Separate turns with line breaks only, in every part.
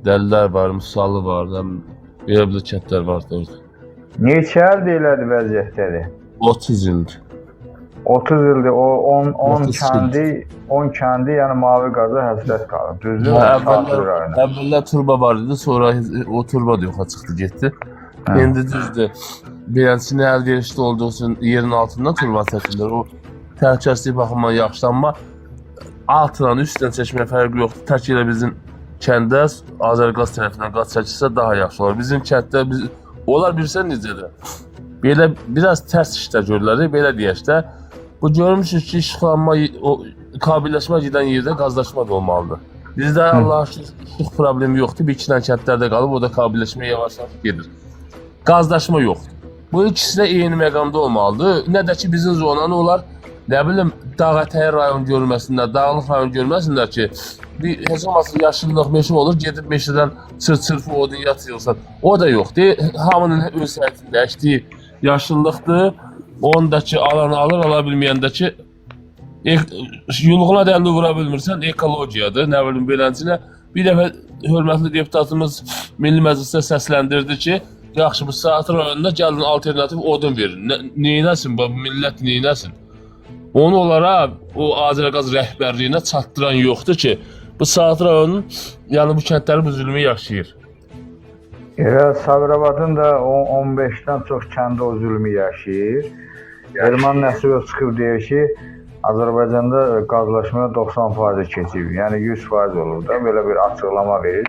Dəlilər var, Musalı var, belə bir kəndlər var da orada.
Neçə ildir elədi vəziyyətləri?
30 ildir.
30 ildir, o 10
30
kəndi, 10 kəndi, yəni Mavi Qaza həsrət qalır. Düzdür?
Əvvəllər turba var idi, sonra o turba da yoxa çıxdı, getdi. İndi düzdür. Beləncəsini əlverişli olduğu üçün yerin altından turba çəkilir. O təhlükəsizlik baxımından yaxşı, amma altından, üstdən çəkməyə fərqi yoxdur. Tək elə bizim kəndə Azərqaz tərəfindən qaz çəkilsə daha yaxşı olur. Bizim kənddə onlar bilirsən necədir? Belə biraz tərs işlər görürlər, belə deyək də. Bu görmüşük ki, işıqlanma, kabelləşmə gedən yerdə qazlaşma da olmalıdır. Bizdə Allah'a şükür işıq problemi yoxdur. Bir iki dənə kəndlərdə qalıb, o da kabelləşmə yavaş-yavaş gedir. Qazlaşma yoxdur. Bu ikisi də eyni məqamda olmalıdır. Nə də ki, bizim zonanı olar, nə bilim, dağ-ətəyi rayon görməsinlər, dağlıq rayon görməsinlər ki, heç olmazsa yaşıllıq, meşə olur, gedib meşədən çır-çırpı odun yatırılsın. O da yoxdur. Hamının öz həyətində əşdiyi yaşıllıqdır. Ondakı alanı alır, ala bilməyəndəki yulğuna dəlini vura bilmirsən, ekologiyadır, nə bilim, beləncə. Bir dəfə hörmətli deputatımız Milli Məclisdə səsləndirdi ki, yaxşı, bu Saat rayonunda gəlin alternativ odun verin. Neynəsin, bu millət neynəsin? Onu onlara o Azərqaz rəhbərliyinə çatdıran yoxdur ki, bu Saat rayonunun, yəni bu kəndləri bu zülmü yaşayır.
Elə Sabirabadın da 15-dən çox kəndi o zülmü yaşayır. Elman Nəsibov çıxıb deyir ki, Azərbaycanda qazlaşmaya 90% keçib, yəni 100% olur da, belə bir açıqlama verir.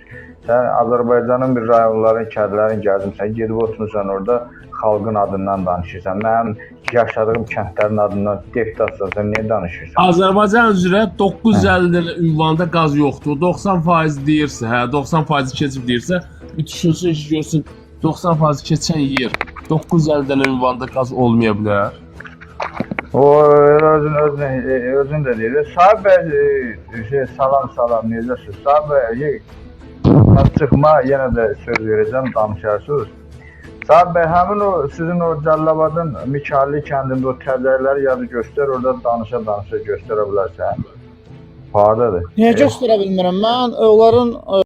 Sən Azərbaycanın bir rayonların, kəndlərin gəzimsən, gedib oturmuşsan orada xalqın adından danışırsan. Mənim yaşadığım kəndlərin adından deputatsan, sən niyə danışırsan?
Azərbaycan üzrə 950 ünvanda qaz yoxdur. 90% deyirsə, 90% keçib deyirsə, bütüşünsün ki, görsün 90% keçən yer 950 dənə ünvanda qaz olmaya bilər.
O özün də deyir. Sahib bəy, salam, necəsiz? Sahib bəy, çıxma, yenə də söz verəcəm, danışarsınız. Sahib bəy, həmin o sizin o Cəlilabadın Mikali kəndində o təzərləri yadı göstər, orada danışa göstərə bilərsən. Haradadır?
Niyə göstərə bilmirəm? Mən onların